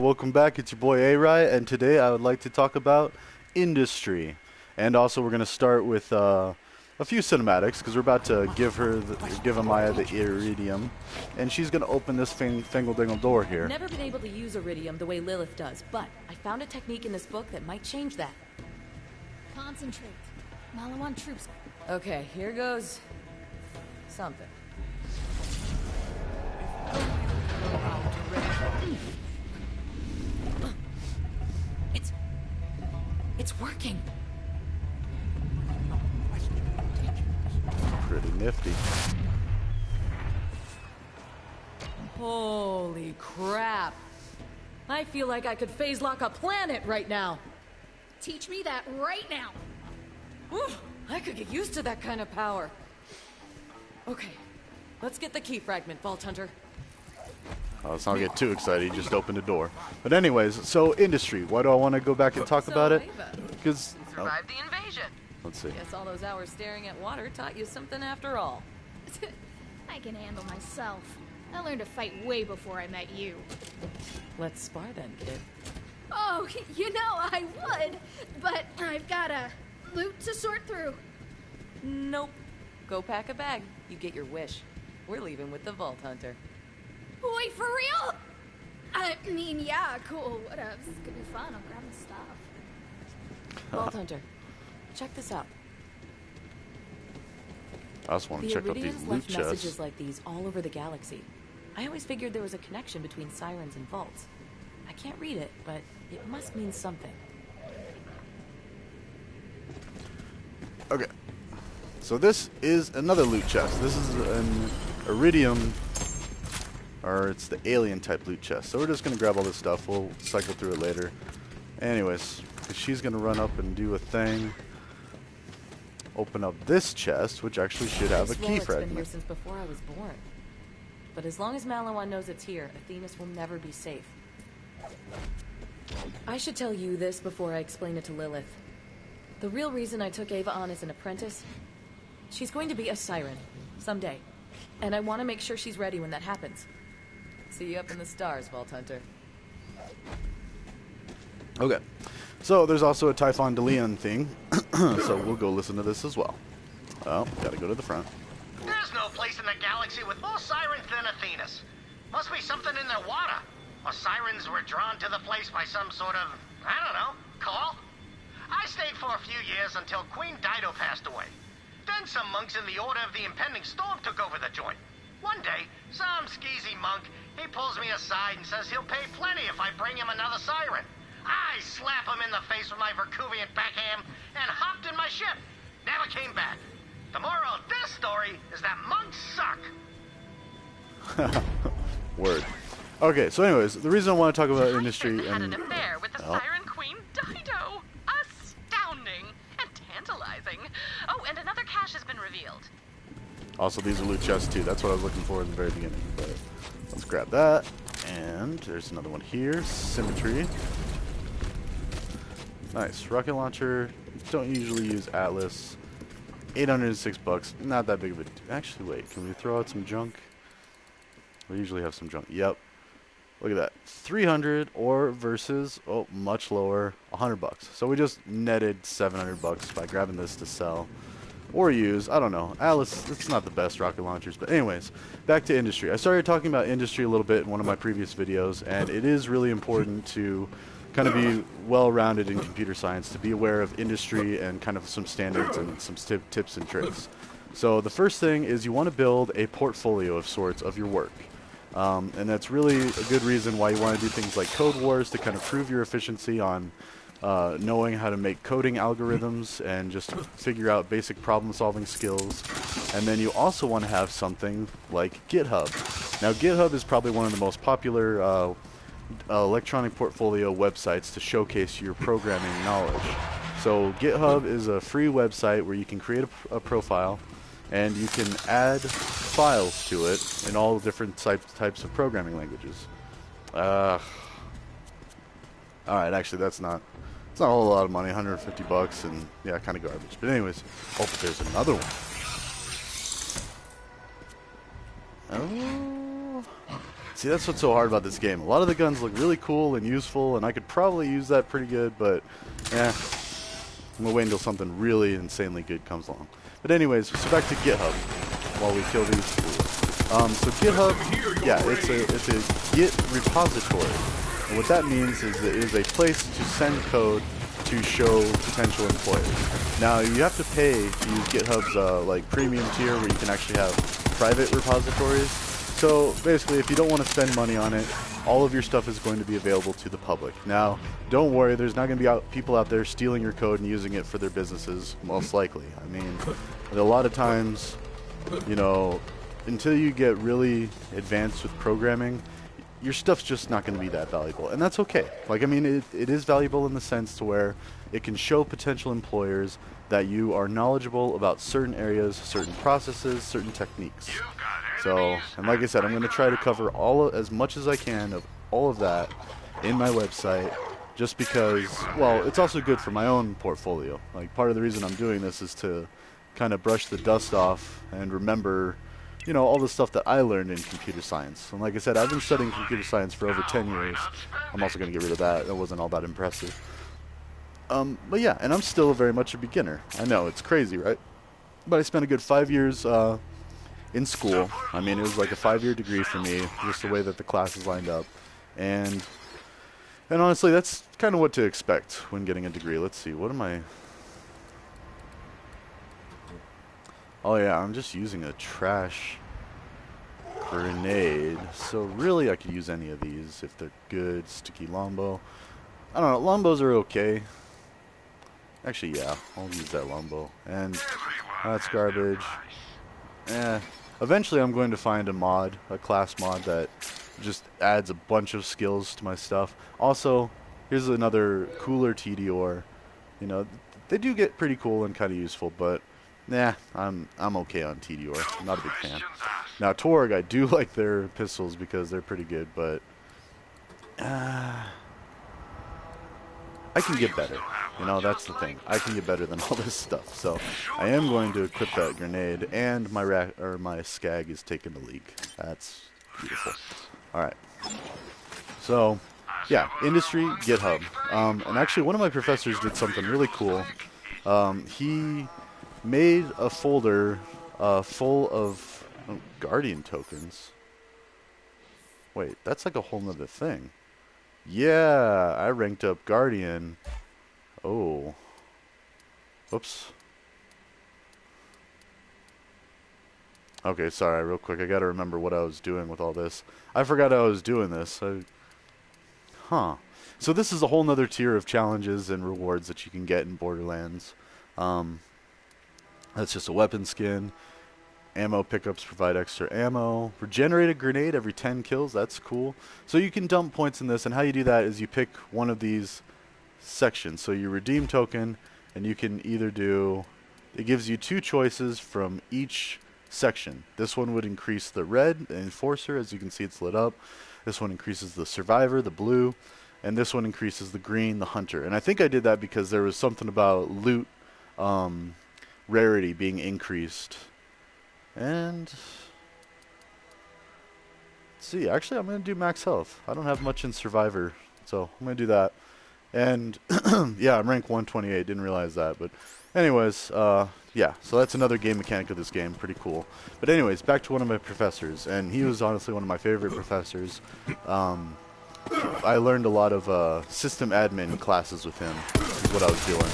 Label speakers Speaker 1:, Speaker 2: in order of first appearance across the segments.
Speaker 1: welcome back. It's your boy A-Rye, and today I would like to talk about industry. And also we're going to start with a few cinematics, because we're about to give Amaya the iridium, and she's going to open this fingle-dingle door here.
Speaker 2: I've never been able to use iridium the way Lilith does, but I found a technique in this book that might change that.
Speaker 3: Concentrate. Malawan troops.
Speaker 2: Okay, here goes something. It's working.
Speaker 1: Pretty nifty.
Speaker 2: Holy crap. I feel like I could phase lock a planet right now.
Speaker 3: Teach me that right now.
Speaker 2: Whew, I could get used to that kind of power. Okay, let's get the key fragment, Vault Hunter.
Speaker 1: Let's not get too excited, you just opened the door. But anyways, so industry. Why do I want to go back and talk about it? Because
Speaker 2: survived the invasion.
Speaker 1: Let's see.
Speaker 2: Guess all those hours staring at water taught you something after all.
Speaker 3: I can handle myself. I learned to fight way before I met you.
Speaker 2: Let's spar then, kid.
Speaker 3: Oh, you know I would, but I've got a loot to sort through.
Speaker 2: Nope. Go pack a bag. You get your wish. We're leaving with the Vault Hunter.
Speaker 3: Wait, for real? I mean, yeah, cool, whatever. It's gonna be fun. I'll grab the stuff.
Speaker 2: Vault Hunter, check this out.
Speaker 1: I also want to check out these
Speaker 2: Iridians
Speaker 1: loot
Speaker 2: left
Speaker 1: chests.
Speaker 2: messages like these all over the galaxy. I always figured there was a connection between sirens and vaults. I can't read it, but it must mean something.
Speaker 1: Okay. So this is another loot chest. This is an iridium, or it's the alien type loot chest. So we're just going to grab all this stuff. We'll cycle through it later. Anyways, she's going to run up and do a thing. Open up this chest, which actually should have a key fragment.
Speaker 2: It's been here since before I was born. But as long as Malawan knows it's here, Athenas will never be safe. I should tell you this before I explain it to Lilith. The real reason I took Ava on as an apprentice, she's going to be a siren someday. And I want to make sure she's ready when that happens. See you up in the stars, Vault Hunter.
Speaker 1: Okay. So there's also a Typhon DeLeon thing. So we'll go listen to this as well. Well, gotta go to the front.
Speaker 4: There's no place in the galaxy with more sirens than Athenas. Must be something in their water. Or sirens were drawn to the place by some sort of, I don't know, call? I stayed for a few years until Queen Dido passed away. Then some monks in the Order of the Impending Storm took over the joint. One day, some skeezy monk, he pulls me aside and says he'll pay plenty if I bring him another siren. I slap him in the face with my Verkuvian backhand and hopped in my ship. Never came back. The moral of this story is that monks suck.
Speaker 1: Word. Okay, so anyways, the reason I want to talk about industry
Speaker 5: had
Speaker 1: and...
Speaker 5: an affair with the Siren Queen Dido. Astounding and tantalizing. Oh, and another cache has been revealed.
Speaker 1: Also, these are loot chests too. That's what I was looking for in the very beginning. But let's grab that. And there's another one here. Symmetry. Nice. Rocket launcher. Don't usually use Atlas. 806 bucks. Not that big of a... Actually, wait. Can we throw out some junk? We usually have some junk. Yep. Look at that. 300 or versus, oh, much lower, 100 bucks. So we just netted 700 bucks by grabbing this to sell or use. I don't know. Atlas, it's not the best rocket launchers. But anyways, back to industry. I started talking about industry a little bit in one of my previous videos, and it is really important to kind of be well-rounded in computer science, to be aware of industry and kind of some standards and some tips and tricks. So the first thing is you want to build a portfolio of sorts of your work. And that's really a good reason why you want to do things like code wars, to kind of prove your efficiency on knowing how to make coding algorithms and just figure out basic problem-solving skills. And then you also want to have something like GitHub. Now, GitHub is probably one of the most popular electronic portfolio websites to showcase your programming knowledge. So GitHub is a free website where you can create a profile, and you can add files to it in all different types of programming languages. Alright, actually it's not a whole lot of money, 150 bucks, and yeah, kind of garbage. But anyways, oh, there's another one. Oh, See, that's what's so hard about this game. A lot of the guns look really cool and useful, and I could probably use that pretty good, but I'm gonna wait until something really insanely good comes along. But anyways, so back to GitHub while we kill these fools. So GitHub, yeah, it's a Git repository. And what that means is that it is a place to send code to show potential employers. Now, you have to pay to use GitHub's like premium tier where you can actually have private repositories. So basically, if you don't want to spend money on it, all of your stuff is going to be available to the public. Now, don't worry, there's not going to be people out there stealing your code and using it for their businesses, most likely. I mean, a lot of times, you know, until you get really advanced with programming, your stuff's just not going to be that valuable, and that's okay. Like, I mean, it is valuable in the sense to where it can show potential employers that you are knowledgeable about certain areas, certain processes, certain techniques. So, and like I said, I'm going to try to cover as much as I can of all of that in my website, just because, well, it's also good for my own portfolio. Like, part of the reason I'm doing this is to kind of brush the dust off and remember, you know, all the stuff that I learned in computer science. And like I said, I've been studying computer science for over 10 years. I'm also going to get rid of that. That wasn't all that impressive. But yeah, and I'm still very much a beginner. I know, it's crazy, right? But I spent a good 5 years in school. I mean, it was like a 5-year degree for me, just the way that the classes lined up. And honestly, that's kind of what to expect when getting a degree. Let's see, what am I... Oh yeah, I'm just using a trash grenade. So really I could use any of these if they're good. Sticky longbow. I don't know, longbows are okay. Actually, yeah, I'll use that longbow. And that's garbage. Eventually I'm going to find a class mod that just adds a bunch of skills to my stuff. Also, here's another cooler TDR. You know, they do get pretty cool and kind of useful, but nah, I'm okay on TDR. I'm not a big fan. Now, Torg, I do like their pistols because they're pretty good, but I can get better. You know, that's the thing. I can get better than all this stuff. So I am going to equip that grenade, and my skag is taking the leak. That's beautiful. All right. So yeah, industry, GitHub. And actually, one of my professors did something really cool. He made a folder full of Guardian tokens. Wait, that's like a whole nother thing. Yeah, I ranked up Guardian. Oh. Oops. Okay, sorry, real quick. I gotta remember what I was doing with all this. I forgot I was doing this. Huh. So this is a whole nother tier of challenges and rewards that you can get in Borderlands. That's just a weapon skin. Ammo pickups provide extra ammo. Regenerate a grenade every 10 kills. That's cool. So you can dump points in this, and how you do that is you pick one of these sections. So you redeem token, and you can either do... It gives you 2 choices from each section. This one would increase the red, the enforcer. As you can see, it's lit up. This one increases the survivor, the blue. And this one increases the green, the hunter. And I think I did that because there was something about loot rarity being increased. And let's see, actually I'm going to do max health. I don't have much in survivor, so I'm going to do that. And yeah, I'm rank 128, didn't realize that. But anyways, yeah, so that's another game mechanic of this game, pretty cool. But anyways, back to one of my professors, and he was honestly one of my favorite professors. I learned a lot of system admin classes with him, is what I was doing.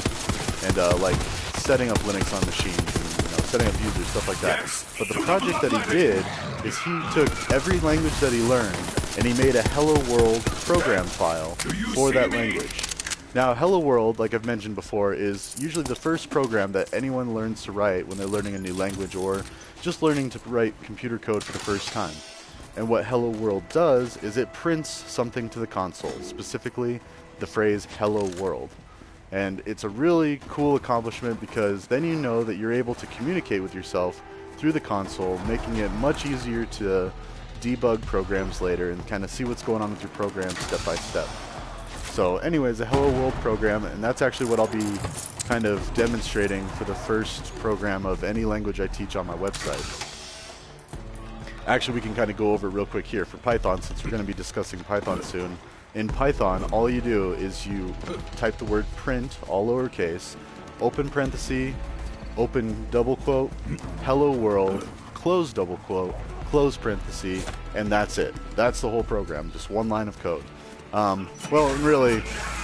Speaker 1: And like setting up Linux on machines, and, you know, setting up users, stuff like that. But the project that he did is he took every language that he learned and he made a Hello World program file for that language. Now, Hello World, like I've mentioned before, is usually the first program that anyone learns to write when they're learning a new language or just learning to write computer code for the first time. And what Hello World does is it prints something to the console, specifically the phrase Hello World. And it's a really cool accomplishment because then you know that you're able to communicate with yourself through the console, making it much easier to debug programs later and kind of see what's going on with your program step by step. So anyways, a Hello World program, and that's actually what I'll be kind of demonstrating for the first program of any language I teach on my website. Actually, we can kind of go over it real quick here for Python, since we're going to be discussing Python soon. In Python, all you do is you type the word print, all lowercase, open parenthesis, open double quote, hello world, close double quote, close parenthesis, and that's it. That's the whole program, just one line of code. Well, really,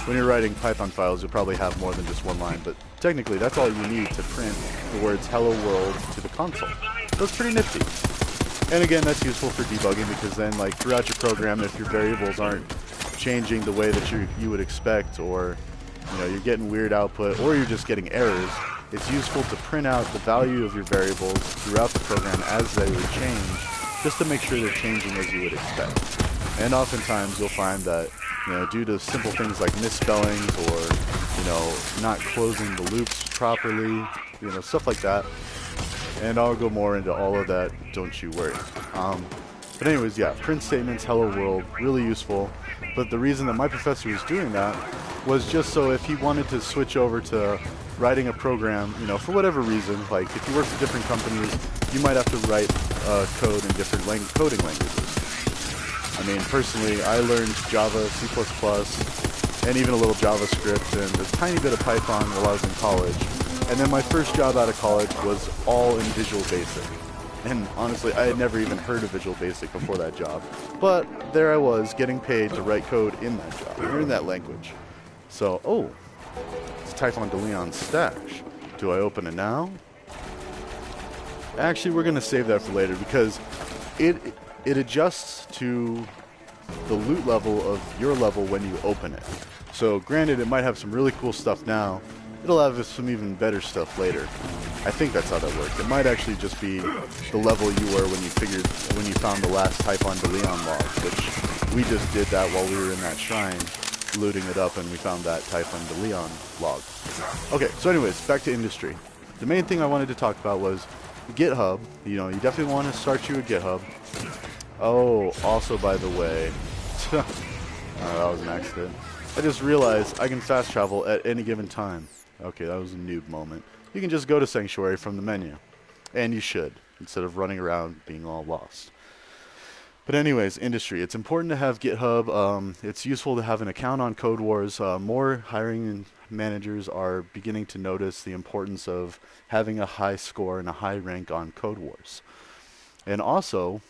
Speaker 1: when you're writing Python files, you'll probably have more than just one line, but technically that's all you need to print the words hello world to the console. So it's pretty nifty. And again, that's useful for debugging, because then, like, throughout your program, if your variables aren't changing the way that you would expect, or you're getting weird output, or you're just getting errors, it's useful to print out the value of your variables throughout the program as they would change, just to make sure they're changing as you would expect. And oftentimes you'll find that due to simple things like misspellings, or not closing the loops properly, stuff like that. And I'll go more into all of that, don't you worry. But anyways, yeah, print statements, hello world, really useful. But the reason that my professor was doing that was just so if he wanted to switch over to writing a program, for whatever reason, like if you work for different companies, you might have to write code in different coding languages. I mean, personally, I learned Java, C++, and even a little JavaScript, and a tiny bit of Python while I was in college. And then my first job out of college was all in Visual Basic. And honestly, I had never even heard of Visual Basic before that job. But there I was, getting paid to write code in that job, or in that language. So, oh, it's Typhon DeLeon's stash. Do I open it now? Actually, we're going to save that for later, because it adjusts to the loot level of your level when you open it. So granted, it might have some really cool stuff now. It'll have some even better stuff later. I think that's how that works. It might actually just be the level you were when you found the last Typhon DeLeon log, which we just did that while we were in that shrine, looting it up, and we found that Typhon DeLeon log. Okay, so anyways, back to industry. The main thing I wanted to talk about was GitHub. You definitely want to start you a GitHub. Oh, also by the way, that was an accident. I just realized I can fast travel at any given time. Okay, that was a noob moment. You can just go to Sanctuary from the menu. And you should, instead of running around being all lost. But anyways, industry. It's important to have GitHub. It's useful to have an account on Code Wars. More hiring managers are beginning to notice the importance of having a high score and a high rank on Code Wars. And also,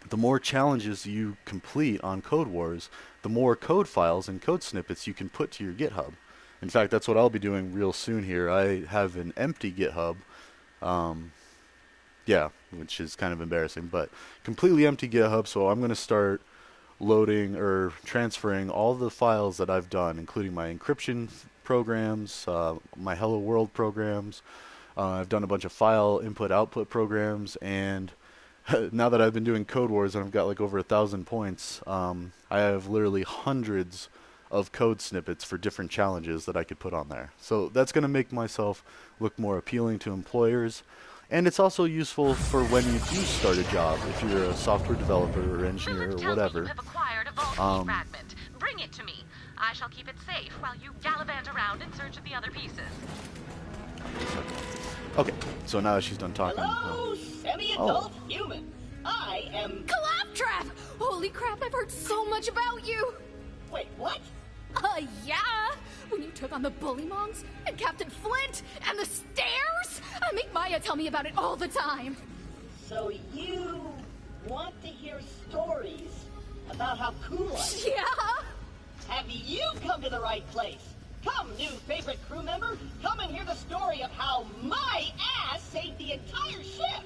Speaker 1: the more challenges you complete on Code Wars, the more code files and code snippets you can put to your GitHub. In fact, that's what I'll be doing real soon here. I have an empty GitHub. Yeah, which is kind of embarrassing, but completely empty GitHub, so I'm going to start loading or transferring all the files that I've done, including my encryption programs, my Hello World programs. I've done a bunch of file input-output programs, and now that I've been doing Code Wars and I've got like over 1,000 points, I have literally hundreds of code snippets for different challenges that I could put on there. So that's going to make myself look more appealing to employers. And it's also useful for when you do start a job, if you're a software developer or engineer or whatever.
Speaker 5: You have acquired a vault key fragment. Bring it to me. I shall keep it safe while you gallivant around in search of the other pieces.
Speaker 1: Okay, so now that she's done talking.
Speaker 6: Hello, semi-adult human. I am
Speaker 3: Claptrap! Holy crap, I've heard so much about you!
Speaker 6: Wait, what?
Speaker 3: Yeah! When you took on the Bullymongs, and Captain Flint, and the stairs! I make Maya tell me about it all the time!
Speaker 6: So you want to hear stories about how cool I am?
Speaker 3: Yeah!
Speaker 6: Have you come to the right place? Come, new favorite crew member, come and hear the story of how my ass saved the entire ship!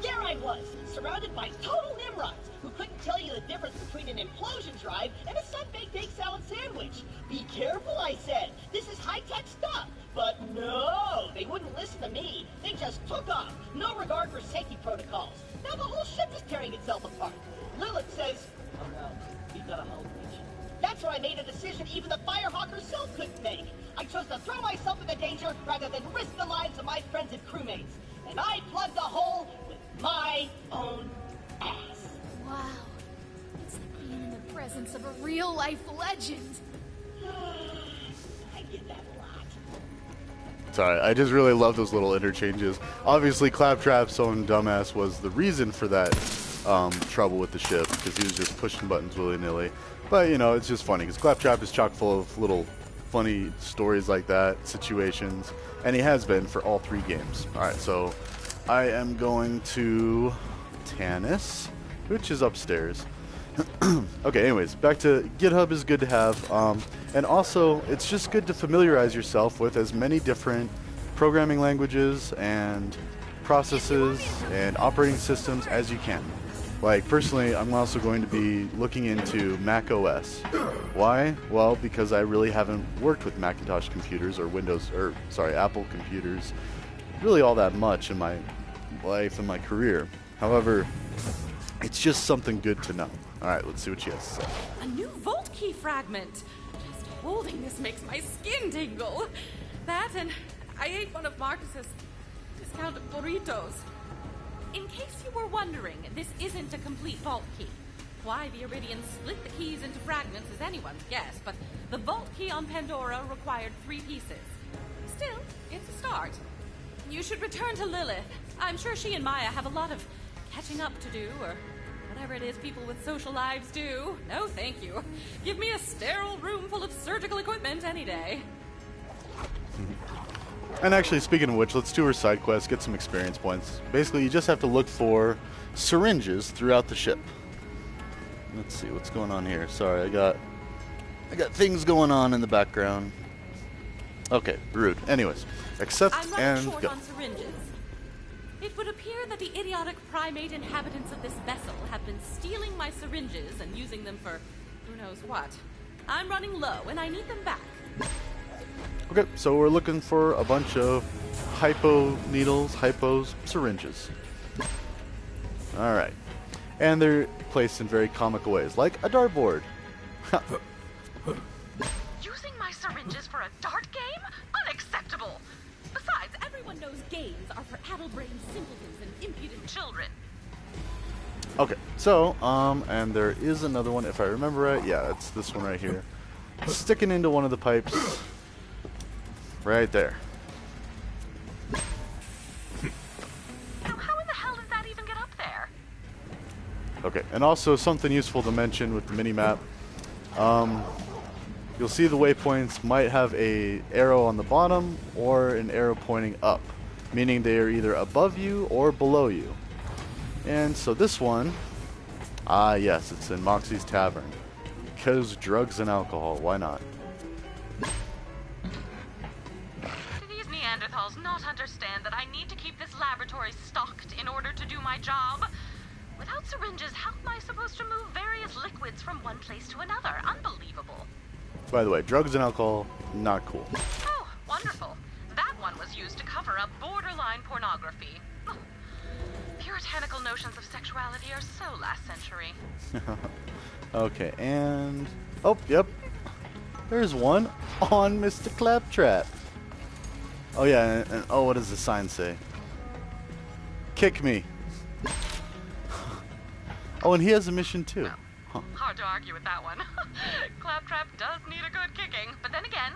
Speaker 6: There I was, surrounded by total nimrods who couldn't tell you the difference between an implosion drive and a sun-baked egg salad sandwich. Be careful, I said. This is high-tech stuff. But no, they wouldn't listen to me. They just took off. No regard for safety protocols. Now the whole ship is tearing itself apart. Lilith says, oh no, we've got a hull breach. That's where I made a decision even the Firehawk herself couldn't make. I chose to throw myself into danger rather than risk the lives of my friends and crewmates. And I plugged the hole with my own ass.
Speaker 3: Wow. It's like being in the presence of a real-life legend.
Speaker 6: I get that a lot.
Speaker 1: Sorry, I just really love those little interchanges. Obviously, Claptrap's own dumbass was the reason for that trouble with the ship, because he was just pushing buttons willy-nilly. But, you know, it's just funny, because Claptrap is chock full of little funny stories like that, situations, and he has been for all 3 games. Alright, so I am going to Tanis, which is upstairs. Okay, anyways, back to GitHub is good to have, and also it's just good to familiarize yourself with as many different programming languages and processes and operating systems as you can. Like, personally, I'm also going to be looking into Mac OS. Why? Well, because I really haven't worked with Macintosh computers or Apple computers really all that much in my life and my career. However, it's just something good to know. Alright, let's see what she has to say.
Speaker 5: A new Vault Key fragment. Just holding this makes my skin tingle. That and I ate one of Marcus's discounted burritos. In case you were wondering, this isn't a complete Vault Key. Why the Iridians split the keys into fragments is anyone's guess, but the Vault Key on Pandora required 3 pieces. Still, it's a start. You should return to Lilith. I'm sure she and Maya have a lot of catching up to do, or whatever it is people with social lives do. No, thank you. Give me a sterile room full of surgical equipment any day.
Speaker 1: And actually, speaking of which, let's do her side quest, get some experience points. Basically, you just have to look for syringes throughout the ship. Let's see what's going on here. Sorry, I got things going on in the background. Okay, rude. Anyways, accept
Speaker 5: I'm running
Speaker 1: and
Speaker 5: short
Speaker 1: go.
Speaker 5: on syringes. It would appear that the idiotic primate inhabitants of this vessel have been stealing my syringes and using them for who knows what. I'm running low, and I need them back.
Speaker 1: Okay, so we're looking for a bunch of hypo needles, hypos, syringes. Alright. And they're placed in very comical ways, like a dartboard.
Speaker 5: Using my syringes for a dart game? Unacceptable! Besides, everyone knows games are for addle-brained simpletons and impudent children.
Speaker 1: Okay, so, and there is another one, if I remember right. Yeah, it's this one right here. Sticking into one of the pipes. Right there.
Speaker 5: Now, how in the hell did that even get up there?
Speaker 1: Okay, and also something useful to mention with the mini-map. You'll see the waypoints might have a arrow on the bottom or an arrow pointing up, meaning they are either above you or below you. And so this one, yes, it's in Moxie's Tavern. Because drugs and alcohol, why not?
Speaker 5: Do these Neanderthals not understand that I need to keep this laboratory stocked in order to do my job? Without syringes, how am I supposed to move various liquids from one place to another? Unbelievable.
Speaker 1: By the way, drugs and alcohol, not cool.
Speaker 5: Oh, wonderful. That one was used to cover up borderline pornography. Oh, puritanical notions of sexuality are so last century.
Speaker 1: Okay, and... oh, yep. There's one on Mr. Claptrap. Oh, yeah, and oh, what does the sign say? Kick me. Oh, and he has a mission, too. Huh.
Speaker 5: Hard to argue with that one. Claptrap does need a good kicking, but then again,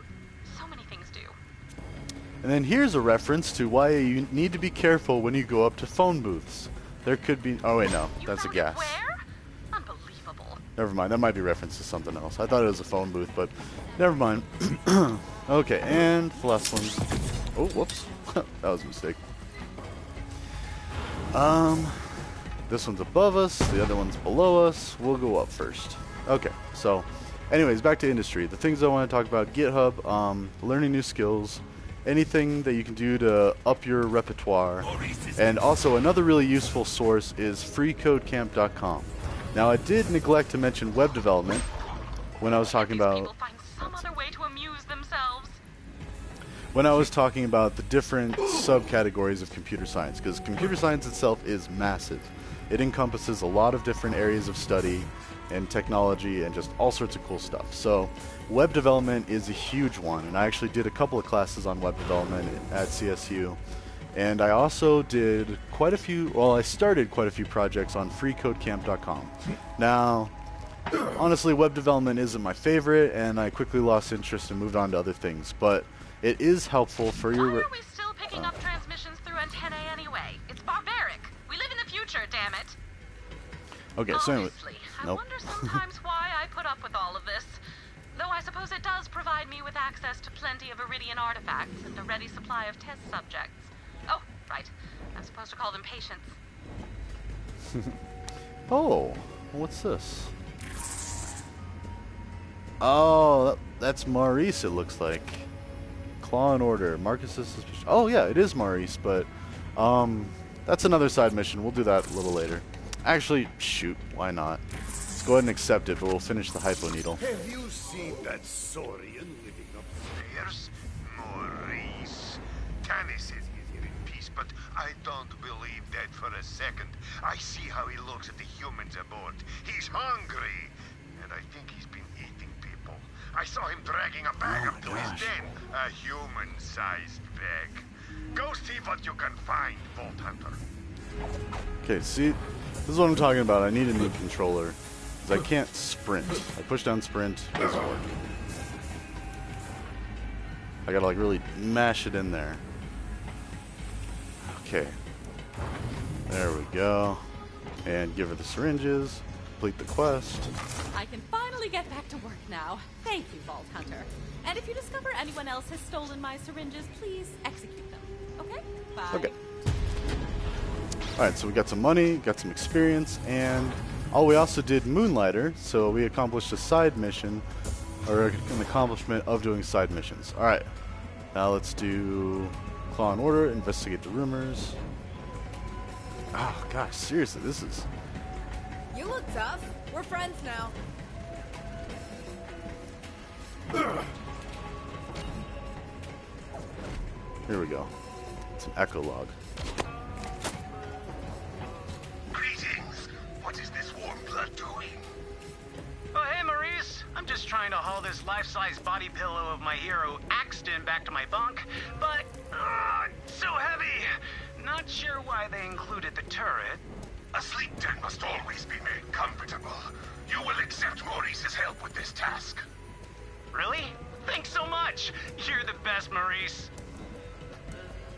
Speaker 5: so many things do.
Speaker 1: And then here's a reference to why you need to be careful when you go up to phone booths. There could be... oh, wait, no.
Speaker 5: You
Speaker 1: That's a
Speaker 5: found
Speaker 1: gas.
Speaker 5: it where? Unbelievable.
Speaker 1: Never mind. That might be reference to something else. I thought it was a phone booth, but never mind. Okay, and the last one. Oh, whoops. That was a mistake. This one's above us. The other one's below us. We'll go up first. Okay, so anyways, back to industry. The things I want to talk about: GitHub, learning new skills, anything that you can do to up your repertoire, and also another really useful source is freecodecamp.com. Now, I did neglect to mention web development when I was talking about...
Speaker 5: People find some other way to amuse themselves.
Speaker 1: when I was talking about the different subcategories of computer science, because computer science itself is massive. It encompasses a lot of different areas of study and technology and just all sorts of cool stuff. So web development is a huge one, and I actually did a couple of classes on web development at CSU. And I also did quite a few, well, I started quite a few projects on freecodecamp.com. Now, honestly, web development isn't my favorite, and I quickly lost interest and moved on to other things. But It is helpful for
Speaker 5: Why
Speaker 1: your...
Speaker 5: are we still picking up transmissions through antennae anyway? It's barbaric. We live in the future, damn it.
Speaker 1: Okay, so anyway...
Speaker 5: Honestly, I
Speaker 1: Nope.
Speaker 5: wonder sometimes why I put up with all of this. Though I suppose it does provide me with access to plenty of Iridian artifacts and a ready supply of test subjects. Oh, right. I'm supposed to call them patients.
Speaker 1: Oh, what's this? Oh, that's Maurice, it looks like. Claw and Order. Marcus is suspicious. Oh, yeah, it is Maurice, but that's another side mission. We'll do that a little later. Actually, shoot, why not? Let's go ahead and accept it, but we'll finish the hypo needle.
Speaker 7: Have you seen that Saurian living upstairs? Maurice. Tannis says he's here in peace, but I don't believe that for a second. I see how he looks at the humans aboard. He's hungry, and I think he's been eating people. I saw him dragging a bag up to his den. A human-sized bag. Go see what you can find, Vault Hunter.
Speaker 1: Okay, see, this is what I'm talking about. I need a new controller, because I can't sprint. I push down sprint, it doesn't work. I gotta like really mash it in there. Okay. There we go. And give her the syringes. Complete the quest.
Speaker 5: I can finally get back to work now. Thank you, Vault Hunter. And if you discover anyone else has stolen my syringes, please execute them. Okay? Bye.
Speaker 1: Okay. Alright, so we got some money, got some experience, and we also did Moonlighter, so we accomplished a side mission, or an accomplishment of doing side missions. Alright, now let's do Claw and Order, investigate the rumors. Oh gosh, seriously, this is...
Speaker 8: You look tough. We're friends now.
Speaker 1: Here we go. It's an echo log.
Speaker 7: Greetings. What is this warm blood doing?
Speaker 4: Oh, hey, Maurice. I'm just trying to haul this life-size body pillow of my hero Axton back to my bunk, but it's so heavy. Not sure why they included the turret.
Speaker 7: A sleep den must always be made comfortable. You will accept Maurice's help with this task.
Speaker 4: Really? Thanks so much. You're the best, Maurice.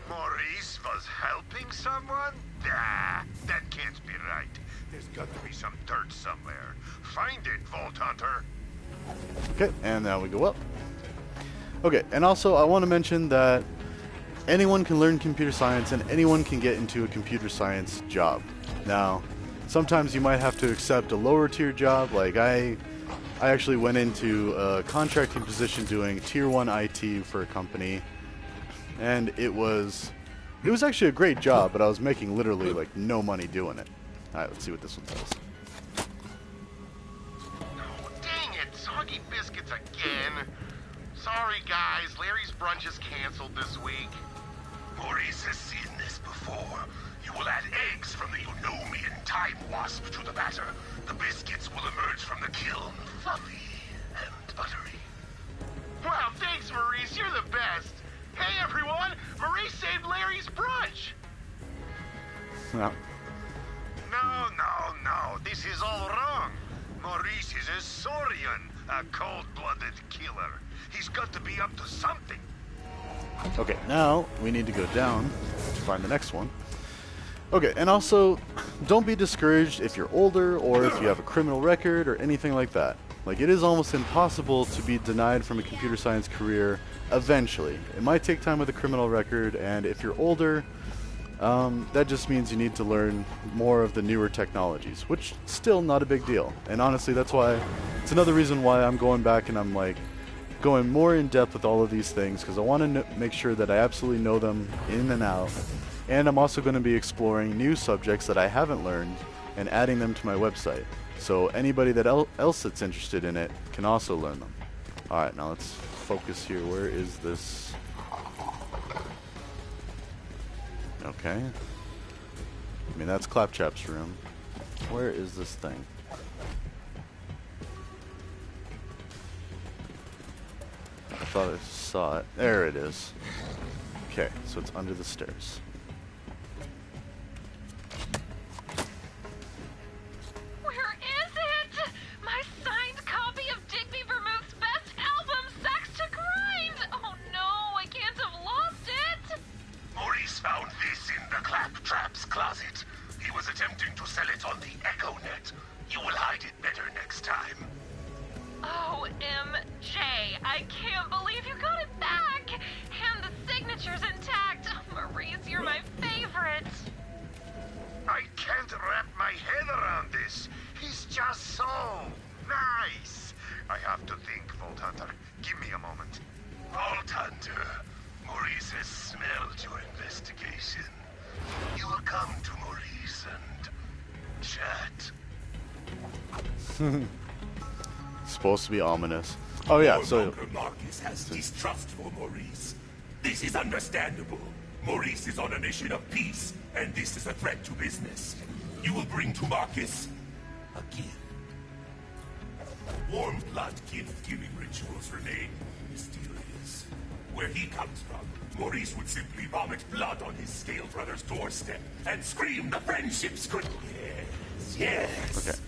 Speaker 7: Maurice was helping someone? Nah, that can't be right. There's got to be some dirt somewhere. Find it, Vault Hunter.
Speaker 1: Okay, and now we go up. Okay, and also I want to mention that anyone can learn computer science and anyone can get into a computer science job. Now, sometimes you might have to accept a lower tier job, like I actually went into a contracting position doing tier 1 IT for a company, and it was actually a great job, but I was making literally like no money doing it. Alright, let's see what this one says.
Speaker 7: Oh, dang it, soggy biscuits again. Sorry, guys, Larry's brunch is canceled this week. Maurice has seen this before. You will add eggs from the Eunomian time wasp to the batter. The biscuits will emerge from the kiln, fluffy and buttery.
Speaker 4: Wow, thanks, Maurice. You're the best. Hey, everyone. Maurice saved Larry's brunch.
Speaker 1: No.
Speaker 7: No. This is all wrong. Maurice is a Saurian, a cold-blooded killer. He's got to be up to something.
Speaker 1: Okay, now we need to go down to find the next one. Okay, and also, don't be discouraged if you're older or if you have a criminal record or anything like that. Like, it is almost impossible to be denied from a computer science career eventually. It might take time with a criminal record, and if you're older, that just means you need to learn more of the newer technologies, which still not a big deal. And honestly, that's why, it's another reason why I'm going back and I'm like, going more in depth with all of these things, because I want to make sure that I absolutely know them in and out. And I'm also going to be exploring new subjects that I haven't learned and adding them to my website. So anybody that else that's interested in it can also learn them. Alright, now let's focus here. Where is this? Okay. I mean, that's Claptrap's room. Where is this thing? I thought I saw it. There it is. Okay, so it's under the stairs.
Speaker 5: Where is it? My signed copy of Digby Vermouth's best album, Sax to Grind! Oh no, I can't I can't believe you got it back! And the signature's intact! Maurice, you're my favorite!
Speaker 7: I can't wrap my head around this. He's just so nice. I have to think, Vault Hunter. Give me a moment. Vault Hunter, Maurice has smelled your investigation. You will come to Maurice and chat.
Speaker 1: Supposed to be ominous. Oh yeah, so
Speaker 9: Marcus has distrust for Maurice. This is understandable. Maurice is on a mission of peace, and this is a threat to business. You will bring to Marcus a gift. Warm blood gift-giving rituals remain mysterious. Where he comes from, Maurice would simply vomit blood on his Scale Brother's doorstep and scream the friendship's good. Yes.
Speaker 1: okay.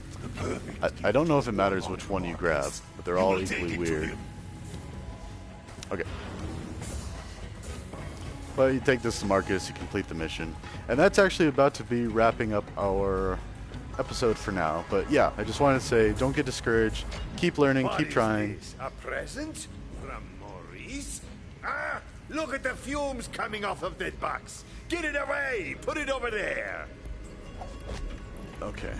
Speaker 1: I don't know if it matters which one you grab, but they're all equally weird. Okay. Well, you take this to Marcus, you complete the mission. And that's actually about to be wrapping up our episode for now. But yeah, I just wanted to say, don't get discouraged. Keep learning, keep trying.
Speaker 7: This? A present? From Maurice? Ah, look at the fumes coming off of that box. Get it away! Put it over there!
Speaker 1: Okay.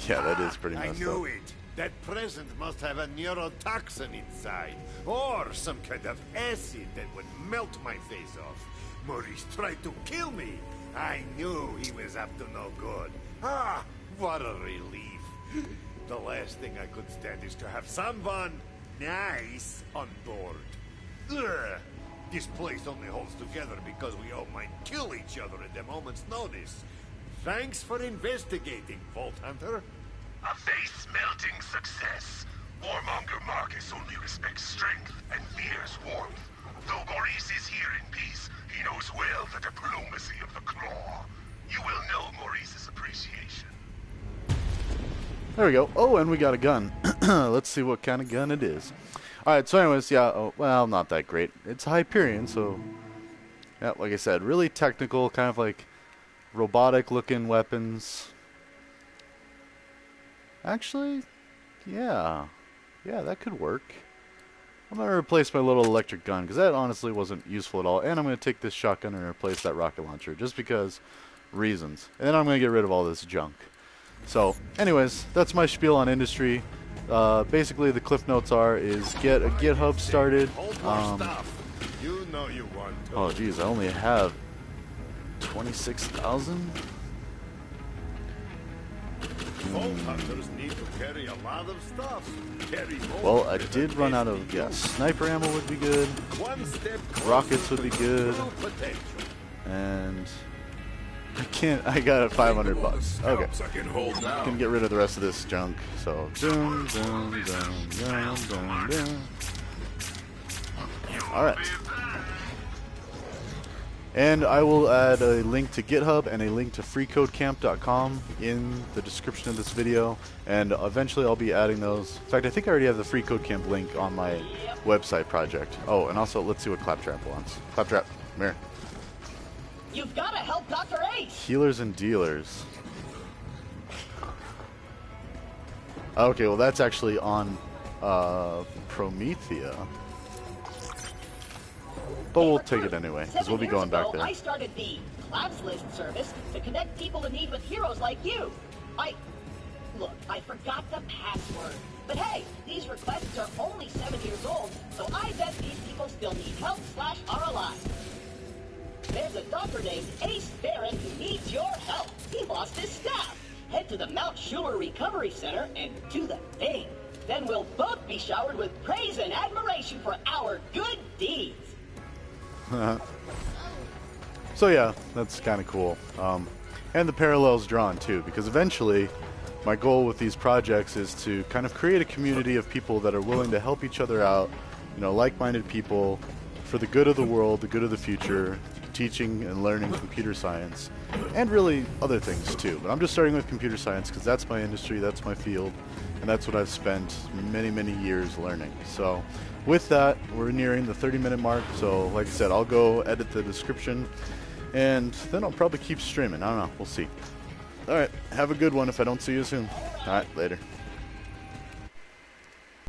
Speaker 1: Yeah, that is pretty messed
Speaker 7: I knew
Speaker 1: up.
Speaker 7: it. That present must have a neurotoxin inside, or some kind of acid that would melt my face off. Maurice tried to kill me. I knew he was up to no good. Ah, what a relief. The last thing I could stand is to have someone nice on board. Ugh. This place only holds together because we all might kill each other at a moment's notice. Thanks for investigating, Vault Hunter.
Speaker 9: A face-melting success. Warmonger Marcus only respects strength and fears warmth. Though Maurice is here in peace, he knows well the diplomacy of the Claw. You will know Maurice's appreciation.
Speaker 1: There we go. Oh, and we got a gun. Let's see what kind of gun it is. Alright, so anyways, yeah, oh, well, not that great. It's Hyperion, so... Yeah, like I said, really technical, kind of like robotic-looking weapons. Actually, yeah. Yeah, that could work. I'm going to replace my little electric gun, because that honestly wasn't useful at all. And I'm going to take this shotgun and replace that rocket launcher, just because reasons. And then I'm going to get rid of all this junk. So, anyways, that's my spiel on industry. Basically, the cliff notes is get a GitHub started.
Speaker 7: You know you want to.
Speaker 1: Oh, geez, I only have 26,000.
Speaker 7: Vault hunters need to carry a lot of stuff. Carry more
Speaker 1: Well, I did run out of, yeah, sniper ammo would be good.
Speaker 7: One step
Speaker 1: Rockets would be good. And I got it $500. Okay. Can get rid of the rest of this junk. So, boom, boom, boom, boom, boom, boom. Alright. And I will add a link to GitHub and a link to freecodecamp.com in the description of this video. And eventually I'll be adding those. In fact, I think I already have the Free Code Camp link on my website project. Oh, and also, let's see what Claptrap wants. Claptrap, come here.
Speaker 6: You've got to help Dr. Ace!
Speaker 1: Healers and dealers. Okay, well that's actually on Promethea. But we'll take it anyway, because we'll be going back there.
Speaker 6: I started the Claps List service to connect people in need with heroes like you. Look, I forgot the password. But hey, these requests are only 7 years old, so I bet these people still need help / are alive. There's a doctor named Ace Barron who needs your help. He lost his staff. Head to the Mount Schuler Recovery Center and do the thing. Then we'll both be showered with praise and admiration for our good deeds.
Speaker 1: So yeah, that's kind of cool. And the parallels drawn too, because eventually my goal with these projects is to kind of create a community of people that are willing to help each other out, you know, like-minded people for the good of the world, the good of the future, teaching and learning computer science, and really other things too. But I'm just starting with computer science because that's my industry, that's my field, and that's what I've spent many, many years learning. So with that, we're nearing the 30-minute mark, so like I said, I'll go edit the description, and then I'll probably keep streaming. I don't know, we'll see. Alright, have a good one if I don't see you soon. Alright, later.